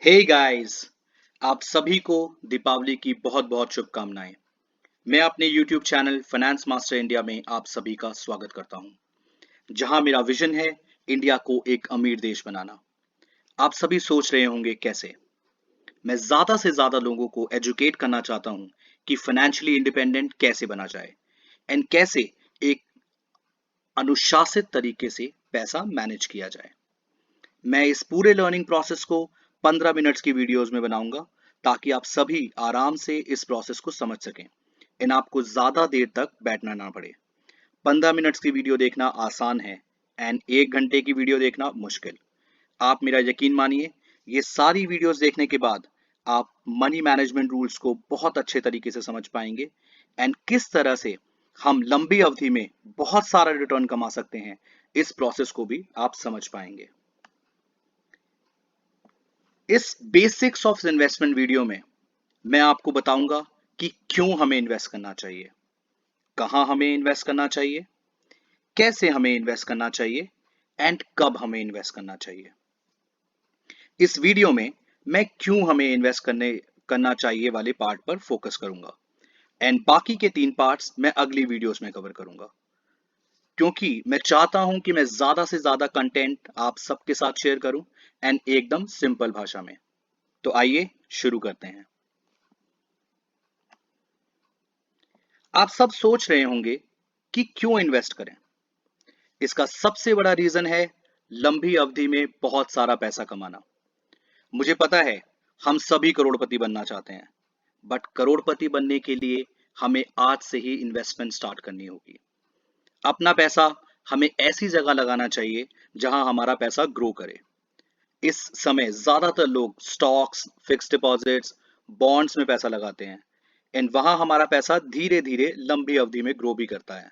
Hey guys, आप सभी को दीपावली की बहुत बहुत शुभकामनाएं। मैं अपने YouTube channel finance master India में आप सभी का स्वागत करता हूं, जहां मेरा विजन है इंडिया को एक अमीर देश बनाना। आप सभी सोच रहे होंगे कैसे। मैं ज्यादा से ज्यादा लोगों को एजुकेट करना चाहता हूं कि फाइनेंशियली इंडिपेंडेंट कैसे बना जाए एंड कैसे एक अनुशासित तरीके से पैसा मैनेज किया जाए। मैं इस पूरे लर्निंग प्रोसेस को 15 मिनट्स की वीडियोस में बनाऊंगा ताकि आप सभी आराम से इस प्रोसेस को समझ सकें एंड आपको ज़्यादा देर तक बैठना ना पड़े। 15 मिनट्स की वीडियो देखना आसान है एंड 1 घंटे की वीडियो देखना मुश्किल। आप मेरा यकीन मानिए, ये सारी वीडियोस देखने के बाद आप मनी मैनेजमेंट रूल्स को बहुत अच्छे तरीके से समझ पाएंगे एंड किस तरह से हम लंबी अवधि में बहुत सारा रिटर्न कमा सकते हैं, इस प्रोसेस को भी आप समझ पाएंगे। इस बेसिक्स ऑफ इन्वेस्टमेंट वीडियो में मैं आपको बताऊंगा कि क्यों हमें इन्वेस्ट करना चाहिए, कहां हमें इन्वेस्ट करना चाहिए, कैसे हमें इन्वेस्ट करना चाहिए एंड कब हमें इन्वेस्ट करना चाहिए। इस वीडियो में मैं क्यों हमें इन्वेस्ट करना चाहिए वाले पार्ट पर फोकस करूंगा एंड बाकी के 3 पार्ट्स मैं अगली वीडियोस में कवर करूंगा, क्योंकि मैं चाहता हूं कि मैं ज्यादा से ज्यादा कंटेंट आप सबके साथ शेयर करूं एंड एकदम सिंपल भाषा में। तो आइए शुरू करते हैं। आप सब सोच रहे होंगे कि क्यों इन्वेस्ट करें। इसका सबसे बड़ा रीजन है लंबी अवधि में बहुत सारा पैसा कमाना। मुझे पता है हम सभी करोड़पति बनना चाहते हैं, बट करोड़पति बनने के लिए हमें आज से ही इन्वेस्टमेंट स्टार्ट करनी होगी। अपना पैसा हमें ऐसी जगह लगाना चाहिए जहां हमारा पैसा ग्रो करे। इस समय ज्यादातर लोग स्टॉक्स, फिक्स डिपॉजिट्स, बॉन्ड्स में पैसा लगाते हैं एंड वहां हमारा पैसा धीरे धीरे लंबी अवधि में ग्रो भी करता है।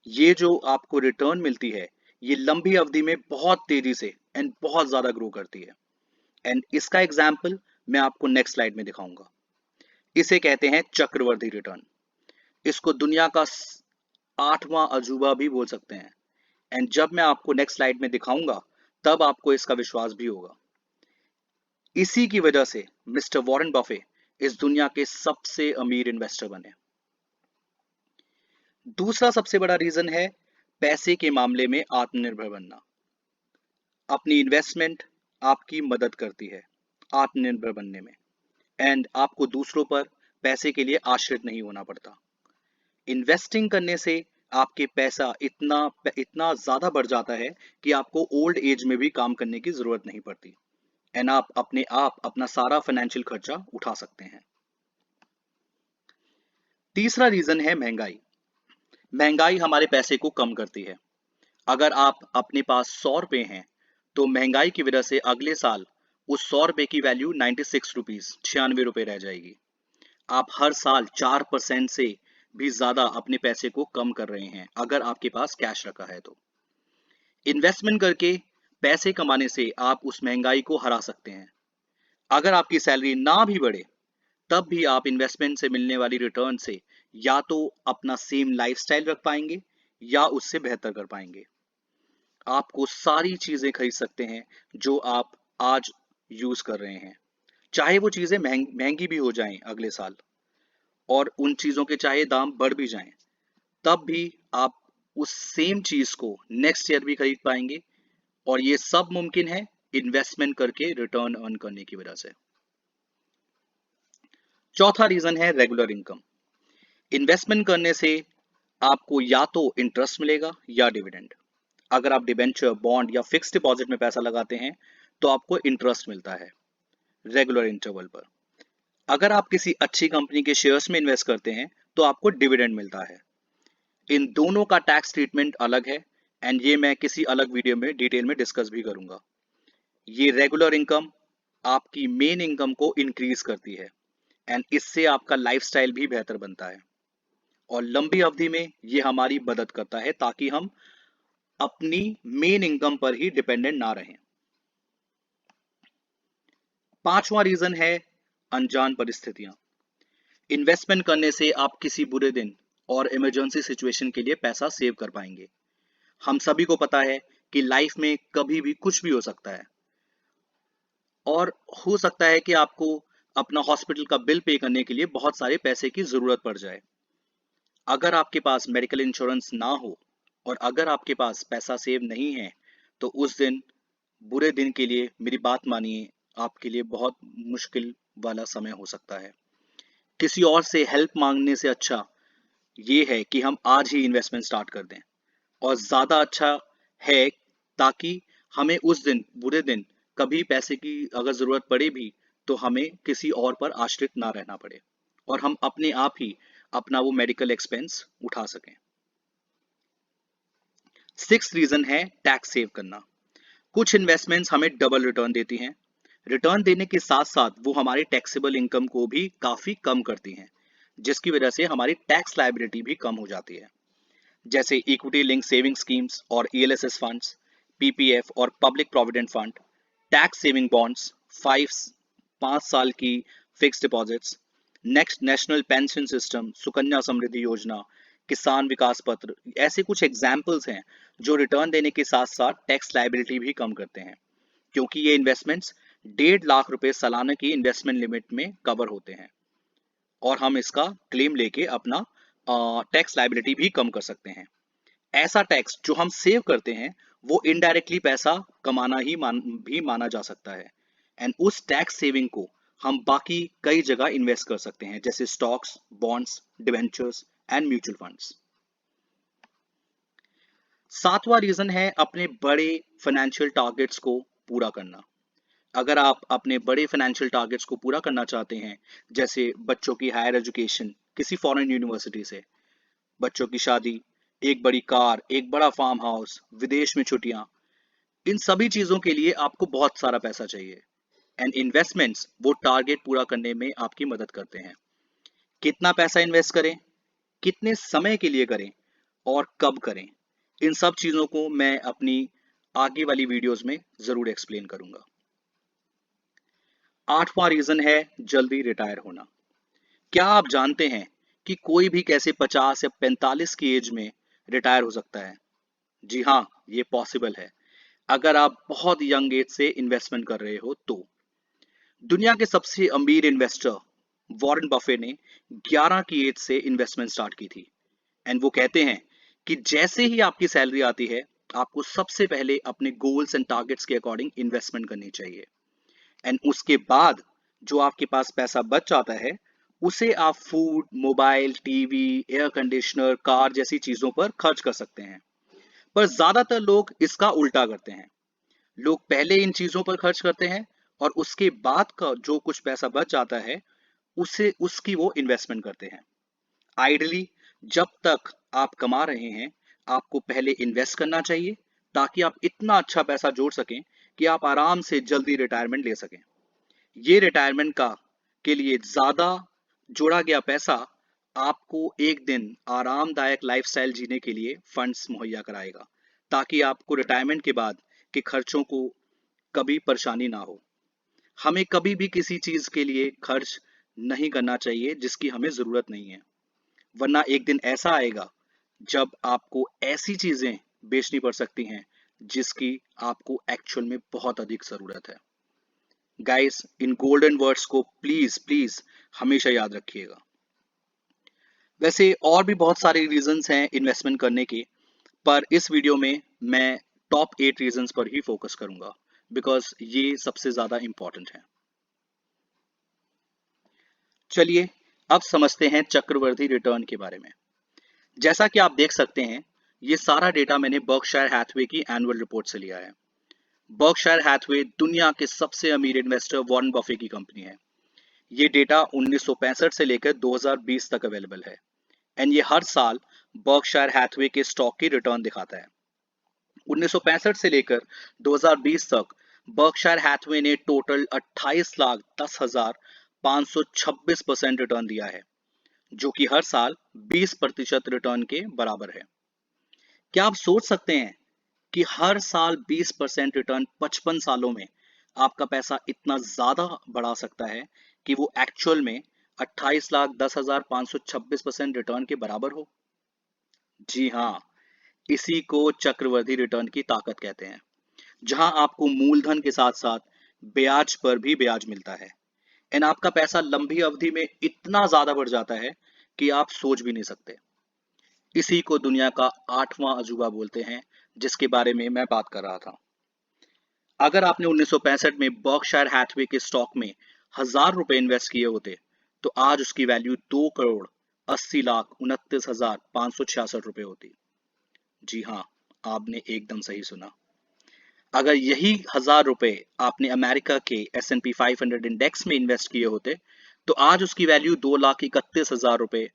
ये जो आपको रिटर्न मिलती है, ये लंबी अवधि में बहुत तेजी से एंड बहुत ज्यादा ग्रो करती है एंड इसका एग्जाम्पल मैं आपको नेक्स्ट स्लाइड में दिखाऊंगा। इसे कहते हैं चक्रवर्ती रिटर्न। इसको दुनिया का 8वां अजूबा भी बोल सकते हैं एंड जब मैं आपको नेक्स्ट स्लाइड में दिखाऊंगा तब आपको इसका विश्वास भी होगा। इसी की वजह से मिस्टर वॉरेन बफे इस दुनिया के सबसे अमीर इन्वेस्टर बने। दूसरा सबसे बड़ा रीजन है पैसे के मामले में आत्मनिर्भर बनना। अपनी इन्वेस्टमेंट आपकी मदद करती है आत्मनिर्भर बनने में एंड आपको दूसरों पर पैसे के लिए आश्रित नहीं होना पड़ता। इन्वेस्टिंग करने से आपके पैसा इतना इतना ज्यादा बढ़ जाता है कि आपको ओल्ड एज में भी काम करने की जरूरत नहीं पड़ती एंड आप अपना सारा फाइनेंशियल खर्चा उठा सकते हैं। तीसरा रीजन है महंगाई। महंगाई हमारे पैसे को कम करती है। अगर आप अपने पास 100 रुपए हैं तो महंगाई की वजह से अगले साल उस 100 रुपए की वैल्यू 96 रुपीज 96 रुपए रह जाएगी। आप हर साल 4% से भी ज्यादा अपने पैसे को कम कर रहे हैं अगर आपके पास कैश रखा है तो। इन्वेस्टमेंट करके पैसे कमाने से आप उस महंगाई को हरा सकते हैं। अगर आपकी सैलरी ना भी बढ़े तब भी आप इन्वेस्टमेंट से मिलने वाली रिटर्न से या तो अपना सेम लाइफस्टाइल रख पाएंगे या उससे बेहतर कर पाएंगे। आपको सारी चीजें खरीद सकते हैं जो आप आज यूज कर रहे हैं, चाहे वो चीजें महंगी भी हो जाएं अगले साल और उन चीजों के चाहे दाम बढ़ भी जाएं, तब भी आप उस सेम चीज को नेक्स्ट ईयर भी खरीद पाएंगे और ये सब मुमकिन है इन्वेस्टमेंट करके रिटर्न अर्न करने की वजह से। चौथा रीजन है रेगुलर इनकम। इन्वेस्टमेंट करने से आपको या तो इंटरेस्ट मिलेगा या डिविडेंड। अगर आप डिबेंचर, बॉन्ड या फिक्स डिपॉजिट में पैसा लगाते हैं तो आपको इंटरेस्ट मिलता है रेगुलर इंटरवल पर। अगर आप किसी अच्छी कंपनी के शेयर्स में इन्वेस्ट करते हैं तो आपको डिविडेंड मिलता है। इन दोनों का टैक्स ट्रीटमेंट अलग है एंड ये मैं किसी अलग वीडियो में डिटेल में डिस्कस भी करूंगा। ये रेगुलर इनकम आपकी मेन इनकम को इंक्रीज करती है एंड इससे आपका लाइफस्टाइल भी बेहतर बनता है और लंबी अवधि में ये हमारी मदद करता है ताकि हम अपनी मेन इनकम पर ही डिपेंडेंट ना रहें। पांचवा रीजन है अनजान परिस्थितियां। इन्वेस्टमेंट करने से आप किसी बुरे दिन और इमरजेंसी सिचुएशन के लिए पैसा सेव कर पाएंगे। हम सभी को पता है कि लाइफ में कभी भी कुछ भी हो सकता है। और हो सकता है कि आपको अपना हॉस्पिटल का बिल पे करने के लिए बहुत सारे पैसे की जरूरत पड़ जाए। अगर आपके पास मेडिकल इंश्योरेंस ना हो और अगर आपके पास पैसा सेव नहीं है, तो उस दिन, बुरे दिन के लिए मेरी बात मानिए, आपके लिए बहुत मुश्किल वाला समय हो सकता है। किसी और से हेल्प मांगने से अच्छा ये है कि हम आज ही इन्वेस्टमेंट स्टार्ट कर दें, और ज़्यादा अच्छा है, ताकि हमें उस दिन, बुरे दिन, कभी पैसे की अगर ज़रूरत पड़े भी, तो हमें किसी और पर आश्रित ना रहना पड़े और हम अपने आप ही अपना वो मेडिकल एक्सपेंस उठा सकें। सिक्स रीज़न है टैक्स सेव करना। कुछ इन्वेस्टमेंट्स हमें डबल रिटर्न देती हैं। रिटर्न देने के साथ साथ वो हमारी टैक्सेबल इनकम को भी काफ़ी कम करती हैं, जिसकी वजह से हमारी टैक्स लायबिलिटी भी कम हो जाती है। जैसे इक्विटी लिंक सेविंग स्कीम्स और ईएलएसएस फंड्स, पीपीएफ और public provident fund, tax saving bonds, 5 साल की fix deposits, next national pension system, Sukanya Samriddhi Yojana, Kisan विकास पत्र, ऐसे कुछ एग्जाम्पल्स हैं जो रिटर्न देने के साथ साथ टैक्स लायबिलिटी भी कम करते हैं, क्योंकि ये इन्वेस्टमेंट्स 1.5 लाख रुपए सालाना की इन्वेस्टमेंट लिमिट में कवर होते हैं और हम इसका क्लेम लेके अपना टैक्स लायबिलिटी भी कम कर सकते हैं। ऐसा टैक्स जो हम सेव करते हैं, वो इनडायरेक्टली पैसा कमाना ही भी माना जा सकता है, एंड उस टैक्स सेविंग को हम बाकी कई जगह इन्वेस्ट कर सकते हैं, जैसे stocks, bonds, debentures and mutual funds. सातवां रीजन है अपने बड़े फाइनेंशियल टारगेट्स को पूरा करना। अगर आप अपने बड़े फाइनेंशियल टारगेट्स को पूरा करना चाहते हैं, जैसे बच्चों की हायर एजुकेशन किसी फॉरेन यूनिवर्सिटी से, बच्चों की शादी, एक बड़ी कार, एक बड़ा फार्म हाउस, विदेश में छुट्टियां, इन सभी चीजों के लिए आपको बहुत सारा पैसा चाहिए, एंड इन्वेस्टमेंट्स वो टारगेट पूरा करने में आपकी मदद करते हैं। कितना पैसा इन्वेस्ट करें, कितने समय के लिए करें और कब करें, इन सब चीजों को मैं अपनी आगे वाली वीडियोस में जरूर एक्सप्लेन करूंगा। आठवां रीजन है जल्दी रिटायर होना। क्या आप जानते हैं कि कोई भी कैसे 50 या 45 की एज में रिटायर हो सकता है? जी हाँ, ये पॉसिबल है, अगर आप बहुत यंग एज से इन्वेस्टमेंट कर रहे हो तो। दुनिया के सबसे अमीर इन्वेस्टर वॉरेन बफे ने 11 की एज से इन्वेस्टमेंट स्टार्ट की थी, एंड वो कहते हैं कि जैसे ही आपकी सैलरी आती है, आपको सबसे पहले अपने गोल्स एंड टारगेट्स के अकॉर्डिंग इन्वेस्टमेंट करनी चाहिए, एंड उसके बाद जो आपके पास पैसा बच जाता है, उसे आप food, mobile, TV, air conditioner, car जैसी चीजों पर खर्च कर सकते हैं। पर ज्यादातर लोग इसका उल्टा करते हैं। लोग पहले इन चीजों पर खर्च करते हैं और उसके बाद का जो कुछ पैसा बच जाता है, उसे उसकी वो इन्वेस्टमेंट करते हैं। आइडली, जब तक आप कमा रहे हैं, आपको पहले इन्वेस्ट करना चाहिए, ताकि आप इतना अच्छा पैसा जोड़ सकें कि आप आराम से जल्दी रिटायरमेंट ले सकें। ये रिटायरमेंट का के लिए ज्यादा जोड़ा गया पैसा आपको एक दिन आरामदायक लाइफस्टाइल जीने के लिए फंड्स मुहैया कराएगा, ताकि आपको रिटायरमेंट के बाद के खर्चों को कभी परेशानी ना हो। हमें कभी भी किसी चीज के लिए खर्च नहीं करना चाहिए जिसकी हमें जरूरत नहीं है, वरना एक दिन ऐसा आएगा जब आपको ऐसी चीजें बेचनी पड़ सकती हैं जिसकी आपको एक्चुअल में बहुत अधिक जरूरत है। गाइस, इन गोल्डन वर्ड्स को प्लीज प्लीज हमेशा याद रखिएगा। वैसे और भी बहुत सारे रीजंस हैं इन्वेस्टमेंट करने के, पर इस वीडियो में मैं टॉप 8 रीजंस पर ही फोकस करूंगा, बिकॉज ये सबसे ज्यादा इंपॉर्टेंट है। चलिए अब समझते हैं चक्रवर्ती रिटर्न के बारे में। जैसा कि आप देख सकते हैं, ये सारा डेटा मैंने बर्कशायर हैथवे की एनुअल रिपोर्ट से लिया है। बर्कशायर हैथवे दुनिया के सबसे अमीर इन्वेस्टर वॉरेन बफे की कंपनी है। ये डेटा 1965 से लेकर 2020 तक अवेलेबल है, एंड ये हर साल बर्कशायर हैथवे के स्टॉक की रिटर्न दिखाता है। 1965 से लेकर 2020 तक बर्कशायर हैथवे ने टोटल 28,10,526% रिटर्न दिया है, जो कि हर साल 20% रिटर्न के बराबर है। क्या आप सोच सकते हैं कि हर साल 20% रिटर्न 55 सालों में आपका पैसा इतना ज्यादा बढ़ा सकता है कि वो एक्चुअल में 28,10,526% रिटर्न के बराबर हो? जी हाँ, इसी को चक्रवर्ती रिटर्न की ताकत कहते हैं, जहां आपको मूलधन के साथ साथ ब्याज पर भी ब्याज मिलता है। एंड आपका पैसा लंबी अवधि में इतना ज्यादा बढ़ जाता है कि आप सोच भी नहीं सकते। इसी को दुनिया का 8वां अजूबा बोलते हैं, जिसके बारे में मैं बात कर रहा था। अगर आपने 1965 में बर्कशायर हैथवे के स्टॉक में 1,000 रुपए इन्वेस्ट किए होते, तो आज उसकी वैल्यू 2,80,29,566 रुपए होती। जी हाँ, आपने एकदम सही सुना। अगर यही 1,000 रुपए आपने अमेरिका के S&P 500 इंडेक्स में इन्वेस्ट किए होते, तो आज उसकी वैल्यू 2,31,000 रुपए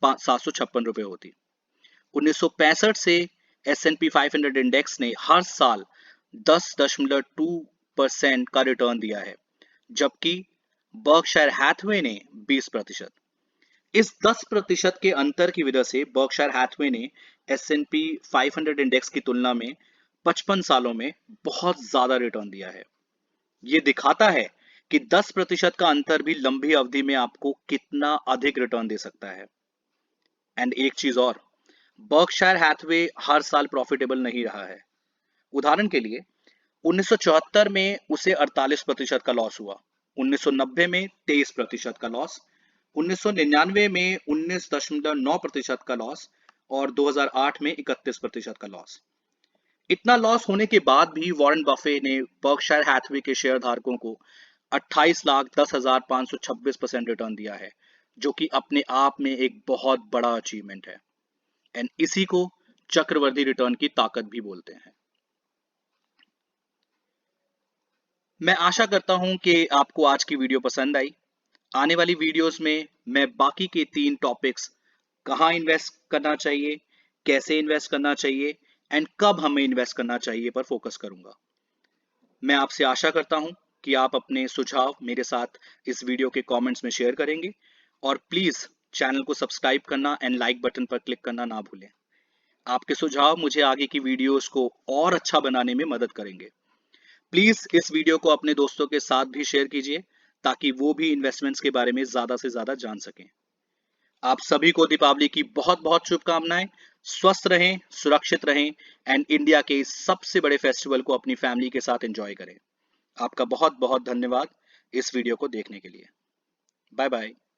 756 रुपए होती। 1965 से S&P 500 इंडेक्स ने हर साल 10.2% का रिटर्न दिया है, जबकि बर्कशायर हैथवे ने 20%। इस 10% के अंतर की वजह से बर्कशायर हैथवे ने S&P 500 इंडेक्स की तुलना में 55 सालों में बहुत ज्यादा रिटर्न दिया है। ये दिखाता है कि 10% का अंतर भी लंबी अवधि में आपको कितना अधिक रिटर्न दे सकता है। एंड एक चीज और, बर्कशायर हैथवे हर साल प्रॉफिटेबल नहीं रहा है। उदाहरण के लिए 1974 में उसे 48% का लॉस हुआ, 1990 में 23% का लॉस, 1999 में 19.9% का लॉस और 2008 में 31% का लॉस। इतना लॉस होने के बाद भी वॉरेन बफे ने बर्कशायर हैथवे के शेयर धारकों को 28,10,526% रिटर्न दिया है, जो कि अपने आप में एक बहुत बड़ा अचीवमेंट है। एंड इसी को चक्रवर्ती रिटर्न की ताकत भी बोलते हैं। मैं आशा करता हूं कि आपको आज की वीडियो पसंद आई। आने वाली वीडियोस में मैं बाकी के 3 टॉपिक्स, कहां इन्वेस्ट करना चाहिए, कैसे इन्वेस्ट करना चाहिए एंड कब हमें इन्वेस्ट करना चाहिए पर फोकस करूंगा। मैं आपसे आशा करता हूं कि आप अपने सुझाव मेरे साथ इस वीडियो के कमेंट्स में शेयर करेंगे और प्लीज चैनल को सब्सक्राइब करना एंड लाइक बटन पर क्लिक करना ना भूलें। आपके सुझाव मुझे आगे की वीडियोस को और अच्छा बनाने में मदद करेंगे। प्लीज इस वीडियो को अपने दोस्तों के साथ भी शेयर कीजिए, ताकि वो भी इन्वेस्टमेंट्स के बारे में ज्यादा से ज्यादा जान सकें। आप सभी को दीपावली की बहुत बहुत शुभकामनाएं। स्वस्थ रहें, सुरक्षित रहें एंड इंडिया के इस सबसे बड़े फेस्टिवल को अपनी फैमिली के साथ एंजॉय करें। आपका बहुत बहुत धन्यवाद इस वीडियो को देखने के लिए। Bye bye.